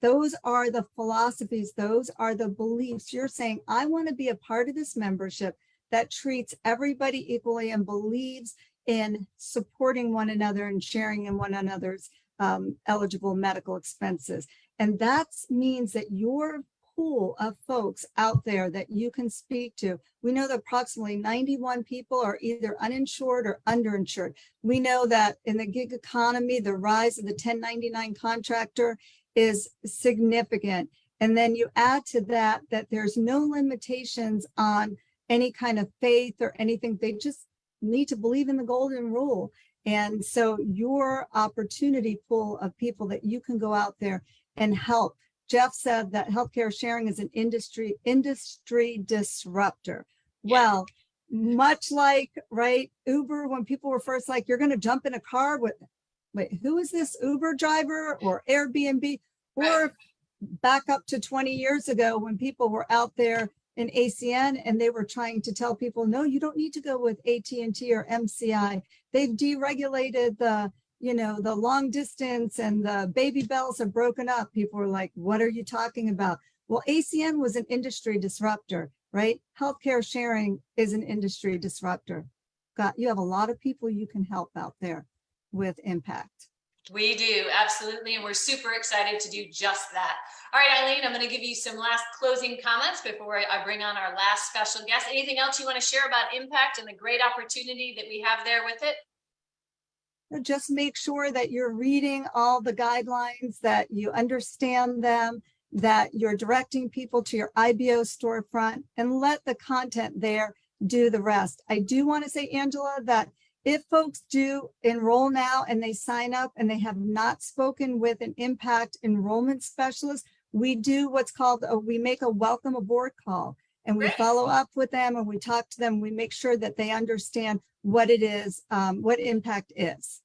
Those are the philosophies, those are the beliefs. You're saying, I want to be a part of this membership that treats everybody equally and believes in supporting one another and sharing in one another's eligible medical expenses. And that means that your pool of folks out there that you can speak to, we know that approximately 91 people are either uninsured or underinsured. We know that in the gig economy, the rise of the 1099 contractor is significant. And then you add to that there's no limitations on any kind of faith or anything. They just need to believe in the golden rule. And so your opportunity pool of people that you can go out there and help. Jeff said that healthcare sharing is an industry disruptor. Yeah. Well, much like, right, Uber, when people were first like, you're going to jump in a car with, wait, who is this Uber driver or Airbnb? Or back up to 20 years ago when people were out there in ACN and they were trying to tell people, no, you don't need to go with AT&T or MCI. They've deregulated the, you know, the long distance and the baby bells are broken up. People were like, what are you talking about? Well, ACN was an industry disruptor, right? Healthcare sharing is an industry disruptor. You have a lot of people you can help out there with impact. We do, absolutely. And we're super excited to do just that. All right, Eileen, I'm going to give you some last closing comments before I bring on our last special guest. Anything else you want to share about impact and the great opportunity that we have there with it? Just make sure that you're reading all the guidelines, that you understand them, that you're directing people to your IBO storefront, and let the content there do the rest. I do want to say, Angela, that if folks do enroll now and they sign up and they have not spoken with an impact enrollment specialist, we do what's called, we make a welcome aboard call, and we follow up with them and we talk to them. We make sure that they understand what it is, what impact is.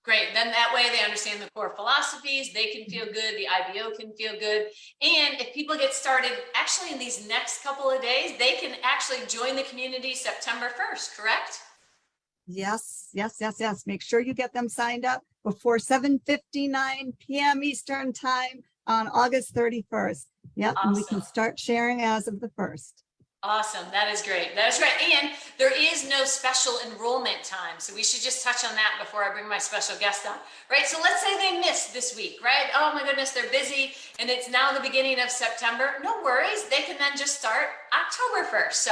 Great. Then that way they understand the core philosophies, they can feel good, the IBO can feel good. And if people get started actually in these next couple of days, they can actually join the community September 1st, correct? Yes, yes, yes, yes. Make sure you get them signed up before 7:59 p.m. Eastern time on August 31st. Yep, Awesome. And we can start sharing as of the 1st. Awesome. That is great. That is right. And there is no special enrollment time. So we should just touch on that before I bring my special guest on, right? So let's say they missed this week, right? Oh my goodness, they're busy and it's now the beginning of September. No worries. They can then just start October 1st.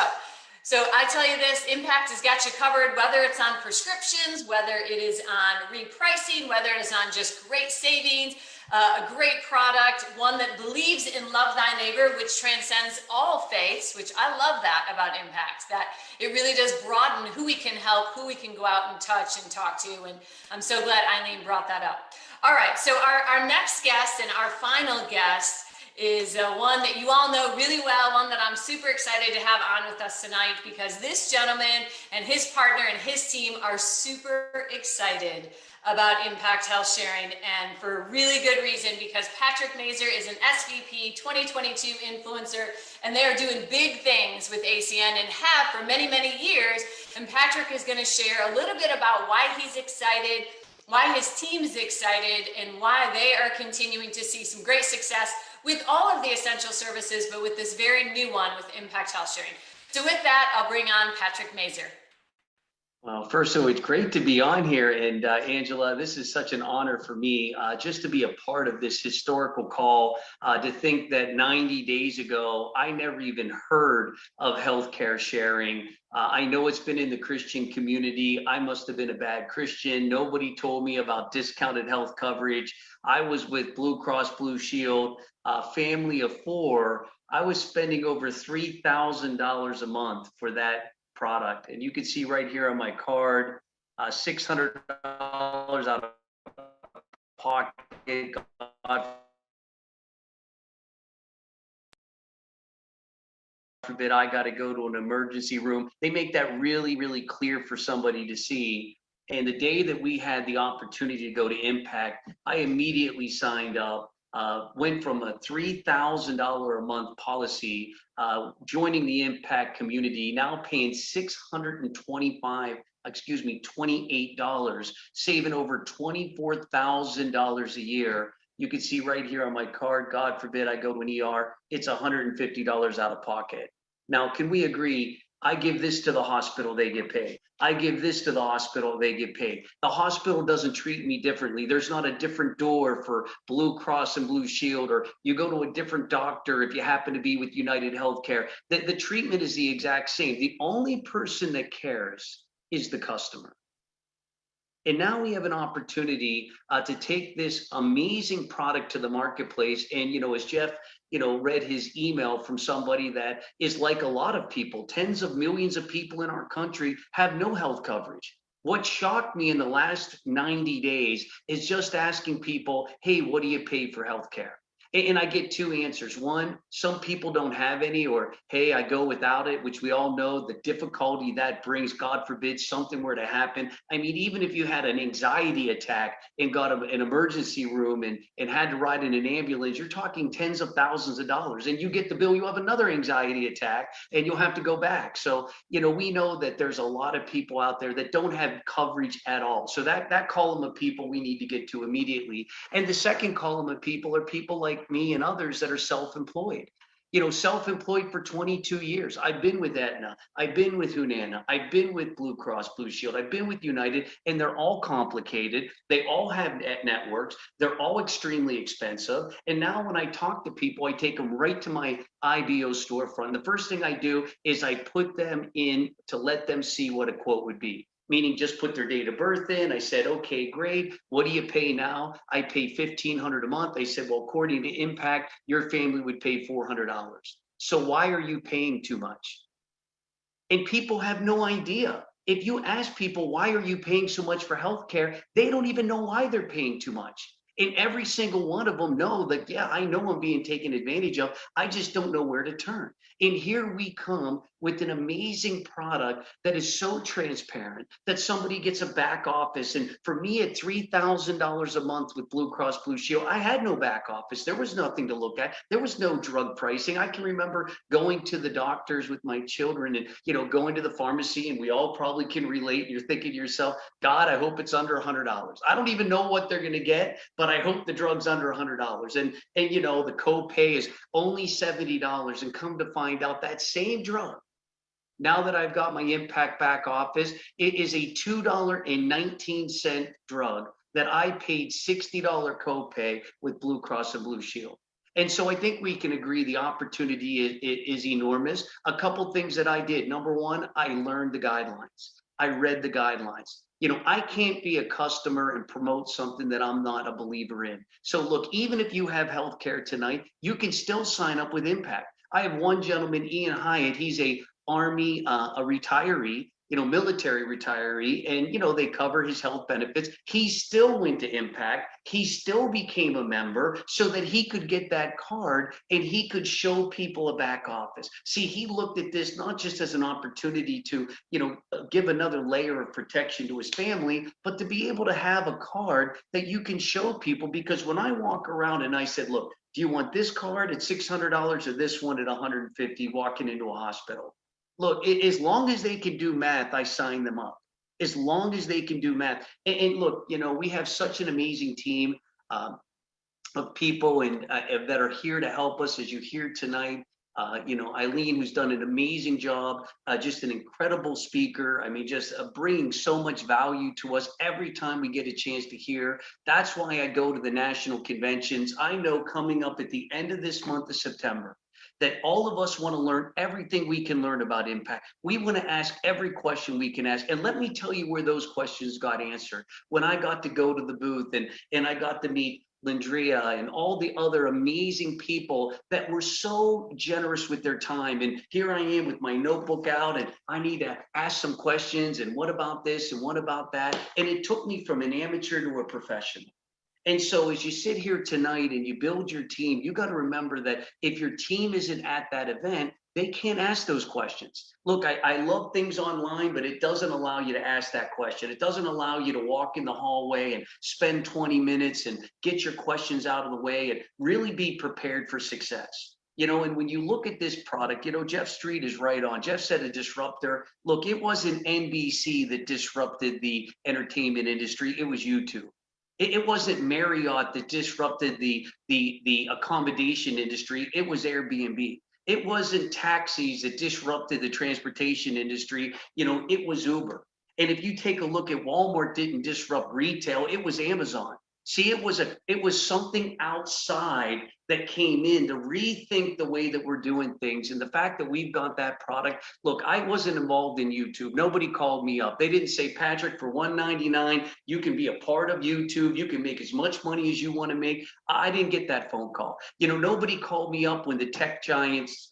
So I tell you this, Impact has got you covered, whether it's on prescriptions, whether it is on repricing, whether it is on just great savings, a great product, one that believes in love thy neighbor, which transcends all faiths, which I love that about Impact, that it really does broaden who we can help, who we can go out and touch and talk to. And I'm so glad Eileen brought that up. All right, so our next guest and our final guest is one that you all know really well, one that I'm super excited to have on with us tonight, because this gentleman and his partner and his team are super excited about Impact Health Sharing, and for a really good reason, because Patrick Mazur is an SVP 2022 influencer, and they are doing big things with ACN and have for many, many years. And Patrick is going to share a little bit about why he's excited, why his team is excited, and why they are continuing to see some great success with all of the essential services, but with this very new one with Impact Health Sharing. So with that, I'll bring on Patrick Mazur. Well, first, so it's great to be on here. And Angela, this is such an honor for me just to be a part of this historical call, to think that 90 days ago, I never even heard of healthcare sharing. I know it's been in the Christian community. I must have been a bad Christian. Nobody told me about discounted health coverage. I was with Blue Cross Blue Shield, family of 4. I was spending over $3,000 a month for that product. And you can see right here on my card, $600 out of pocket. God forbid I got to go to an emergency room. They make that really, really clear for somebody to see. And the day that we had the opportunity to go to Impact, I immediately signed up. Went from a $3,000 a month policy, joining the Impact community, now paying $28, saving over $24,000 a year. You can see right here on my card, God forbid I go to an ER, it's $150 out of pocket. Now, can we agree? I give this to the hospital, they get paid. I give this to the hospital, they get paid. The hospital doesn't treat me differently. There's not a different door for Blue Cross and Blue Shield, or you go to a different doctor if you happen to be with United Healthcare. The treatment is the exact same. The only person that cares is the customer. And now we have an opportunity to take this amazing product to the marketplace. And, you know, as Jeff, read his email from somebody that is like a lot of people, tens of millions of people in our country have no health coverage. What shocked me in the last 90 days is just asking people, hey, what do you pay for healthcare? And I get two answers. One, some people don't have any, or hey, I go without it, which we all know the difficulty that brings. God forbid something were to happen. I mean, even if you had an anxiety attack and got an emergency room and had to ride in an ambulance, you're talking tens of thousands of dollars. And you get the bill, you have another anxiety attack, and you'll have to go back. So, you know, we know that there's a lot of people out there that don't have coverage at all. So that column of people we need to get to immediately. And the second column of people are people like me and others that are self-employed. You know, self-employed for 22 years. I've been with Aetna, I've been with Humana, I've been with Blue Cross Blue Shield, I've been with United, and they're all complicated. They all have networks. They're all extremely expensive. And now when I talk to people, I take them right to my IBO storefront. The first thing I do is I put them in to let them see what a quote would be. Meaning just put their date of birth in. I said, okay, great. What do you pay now? I pay $1,500 a month. They said, well, according to Impact, your family would pay $400. So why are you paying too much? And people have no idea. If you ask people, why are you paying so much for healthcare? They don't even know why they're paying too much. And every single one of them know that, yeah, I know I'm being taken advantage of. I just don't know where to turn. And here we come with an amazing product that is so transparent that somebody gets a back office. And for me, at $3,000 a month with Blue Cross Blue Shield, I had no back office. There was nothing to look at. There was no drug pricing. I can remember going to the doctors with my children and, you know, going to the pharmacy, and we all probably can relate. You're thinking to yourself, God, I hope it's under $100. I don't even know what they're going to get, but I hope the drug's under $100. And you know, the copay is only $70, and come to find out that same drug, now that I've got my Impact back office, it is a $2.19 drug that I paid $60 copay with Blue Cross and Blue Shield. And so I think we can agree the opportunity is enormous. A couple things that I did. Number one, I learned the guidelines. I read the guidelines. You know, I can't be a customer and promote something that I'm not a believer in. So look, even if you have healthcare tonight, you can still sign up with Impact. I have one gentleman, Ian Hyatt. He's a Army, a retiree, you know, military retiree, and, you know, they cover his health benefits. He still went to Impact. He still became a member so that he could get that card and he could show people a back office. See, he looked at this not just as an opportunity to, you know, give another layer of protection to his family, but to be able to have a card that you can show people. Because when I walk around and I said, look, do you want this card at $600 or this one at $150 walking into a hospital? Look, as long as they can do math, I sign them up. As long as they can do math. And look, you know, we have such an amazing team of people and that are here to help us, as you hear tonight. You know, Eileen, who's done an amazing job, just an incredible speaker. I mean, just bringing so much value to us every time we get a chance to hear. That's why I go to the national conventions. I know coming up at the end of this month of September, that all of us want to learn everything we can learn about Impact. We want to ask every question we can ask. And let me tell you where those questions got answered. When I got to go to the booth and I got to meet Lindria and all the other amazing people that were so generous with their time. And here I am with my notebook out, and I need to ask some questions. And what about this? And what about that? And it took me from an amateur to a professional. And so as you sit here tonight and you build your team, you got to remember that if your team isn't at that event, they can't ask those questions. Look, I love things online, but it doesn't allow you to ask that question. It doesn't allow you to walk in the hallway and spend 20 minutes and get your questions out of the way and really be prepared for success. You know, and when you look at this product, you know, Jeff Street is right on. Jeff said a disruptor. Look, it wasn't NBC that disrupted the entertainment industry. It was YouTube. It wasn't Marriott that disrupted the accommodation industry. It was Airbnb. It wasn't taxis that disrupted the transportation industry. You know, it was Uber. And if you take a look at Walmart didn't disrupt retail, it was Amazon. See, it was something outside that came in to rethink the way that we're doing things. And the fact that we've got that product, look, I wasn't involved in YouTube. Nobody called me up. They didn't say, Patrick, for $1.99, you can be a part of YouTube. You can make as much money as you want to make. I didn't get that phone call. You know, nobody called me up when the tech giants,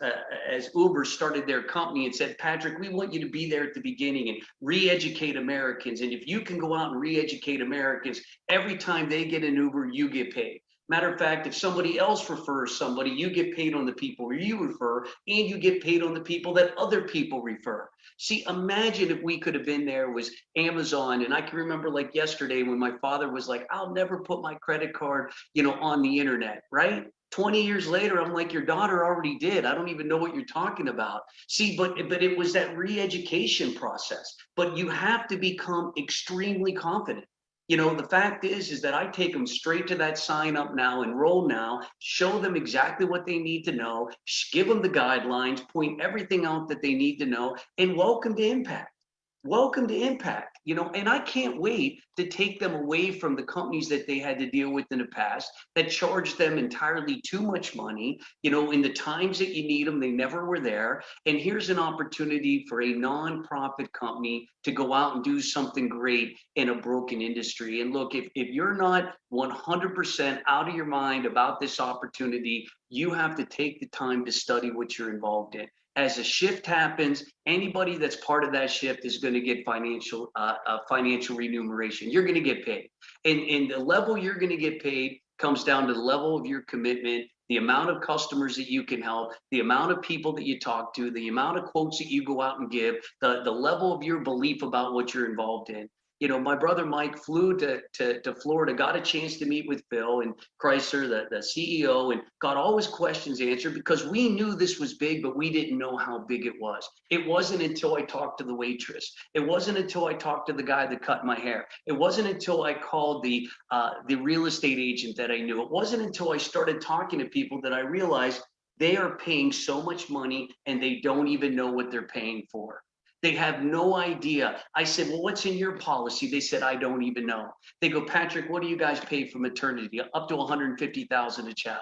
as Uber started their company, and said, Patrick, we want you to be there at the beginning and re-educate Americans. And if you can go out and re-educate Americans, every time they get an Uber, you get paid. Matter of fact, if somebody else refers somebody, you get paid on the people you refer, and you get paid on the people that other people refer. See, imagine if we could have been there, was Amazon. And I can remember like yesterday when my father was like, I'll never put my credit card, on the internet, right? 20 years later, I'm like, your daughter already did. I don't even know what you're talking about. See, but it was that re-education process. But you have to become extremely confident. The fact is that I take them straight to that sign up now, enroll now, show them exactly what they need to know, give them the guidelines, point everything out that they need to know, and welcome to Impact. Welcome to Impact, and I can't wait to take them away from the companies that they had to deal with in the past that charged them entirely too much money, in the times that you need them, they never were there. And here's an opportunity for a nonprofit company to go out and do something great in a broken industry. And look, if you're not 100% out of your mind about this opportunity, you have to take the time to study what you're involved in. As a shift happens, anybody that's part of that shift is going to get financial remuneration. You're going to get paid. And the level you're going to get paid comes down to the level of your commitment, the amount of customers that you can help, the amount of people that you talk to, the amount of quotes that you go out and give, the level of your belief about what you're involved in. My brother Mike flew to Florida, got a chance to meet with Phil and Chrysler, the CEO, and got all his questions answered because we knew this was big, but we didn't know how big it was. It wasn't until I talked to the waitress. It wasn't until I talked to the guy that cut my hair. It wasn't until I called the real estate agent that I knew. It wasn't until I started talking to people that I realized they are paying so much money and they don't even know what they're paying for. They have no idea. I said, well, what's in your policy? They said, I don't even know. They go, Patrick, what do you guys pay for maternity? Up to $150,000 a child.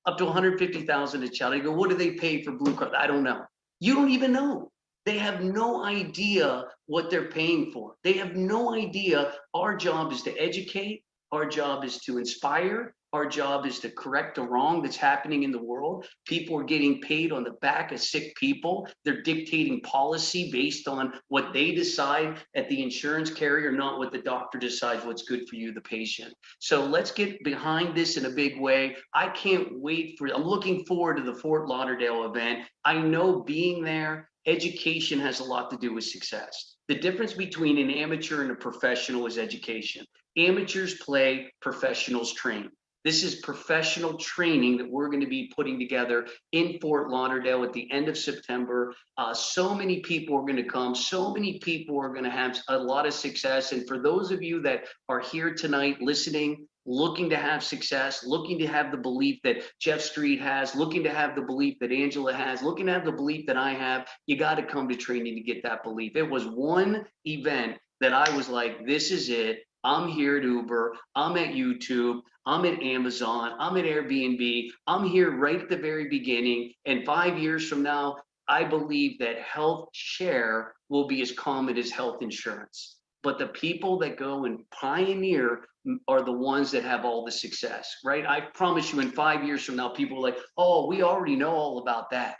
Up to $150,000 a child. I go, what do they pay for Blue Cross? I don't know. You don't even know. They have no idea what they're paying for. They have no idea. Our job is to educate. Our job is to inspire. Our job is to correct the wrong that's happening in the world. People are getting paid on the back of sick people. They're dictating policy based on what they decide at the insurance carrier, not what the doctor decides what's good for you, the patient. So let's get behind this in a big way. I'm looking forward to the Fort Lauderdale event. I know being there, education has a lot to do with success. The difference between an amateur and a professional is education. Amateurs play, professionals train. This is professional training that we're going to be putting together in Fort Lauderdale at the end of September. So many people are going to come. So many people are going to have a lot of success. And for those of you that are here tonight listening, looking to have success, looking to have the belief that Jeff Street has, looking to have the belief that Angela has, looking to have the belief that I have, you got to come to training to get that belief. It was one event that I was like, this is it. I'm here at Uber, I'm at YouTube, I'm at Amazon, I'm at Airbnb, I'm here right at the very beginning. And 5 years from now, I believe that health share will be as common as health insurance. But the people that go and pioneer are the ones that have all the success, right? I promise you in 5 years from now, people are like, oh, we already know all about that.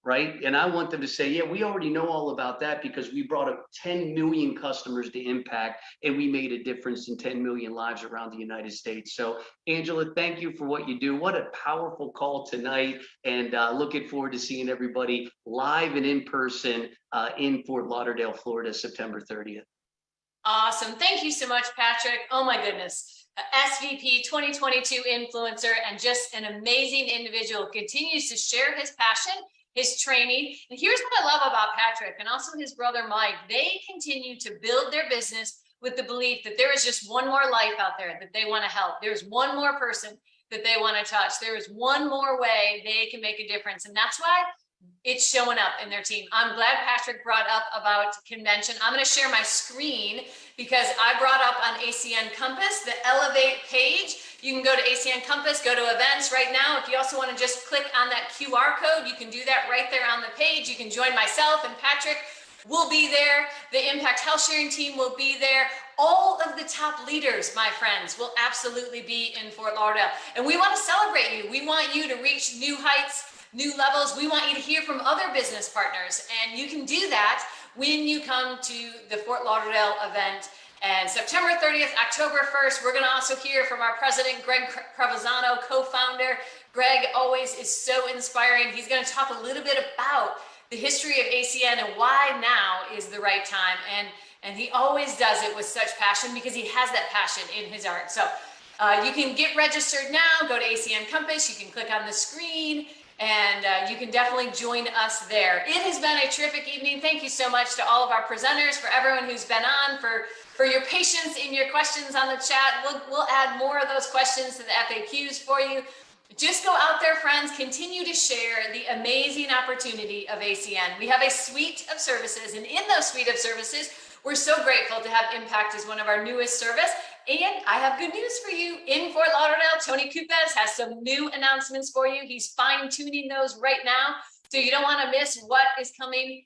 Right? And I want them to say, yeah, we already know all about that because we brought up 10 million customers to Impact and we made a difference in 10 million lives around the United States. So Angela, thank you for what you do. What a powerful call tonight. And looking forward to seeing everybody live and in person in Fort Lauderdale, Florida, September 30th. Awesome. Thank you so much, Patrick. Oh my goodness. SVP 2022 influencer and just an amazing individual, continues to share his passion, his training. And here's what I love about Patrick and also his brother Mike. They continue to build their business with the belief that there is just one more life out there that they want to help. There's one more person that they want to touch. There is one more way they can make a difference. And that's why it's showing up in their team. I'm glad Patrick brought up about convention. I'm going to share my screen because I brought up on ACN Compass, the Elevate page. You can go to ACN Compass, go to events right now. If you also want to just click on that QR code, you can do that right there on the page. You can join myself and Patrick. We'll be there. The Impact Health Sharing team will be there. All of the top leaders, my friends, will absolutely be in Fort Lauderdale. And we want to celebrate you. We want you to reach new heights, new levels. We want you to hear from other business partners. And you can do that when you come to the Fort Lauderdale event And September 30th, October 1st, we're going to also hear from our president, Greg Cravazano, co-founder. Greg always is so inspiring. He's going to talk a little bit about the history of ACN and why now is the right time. And he always does it with such passion because he has that passion in his art. So you can get registered now. Go to ACN Compass. You can click on the screen and you can definitely join us there. It has been a terrific evening. Thank you so much to all of our presenters, for everyone who's been on, for your patience in your questions on the chat. We'll add more of those questions to the FAQs for you. Just go out there, friends, continue to share the amazing opportunity of ACN. We have a suite of services, and in those suite of services, we're so grateful to have Impact as one of our newest service. And I have good news for you. In Fort Lauderdale, Tony Kupes has some new announcements for you. He's fine-tuning those right now, so you don't want to miss what is coming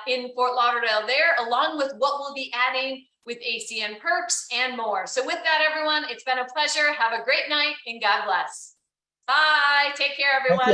in Fort Lauderdale there, along with what we'll be adding with ACN perks and more. So with that, everyone, it's been a pleasure. Have a great night, and God bless. Bye. Take care, everyone.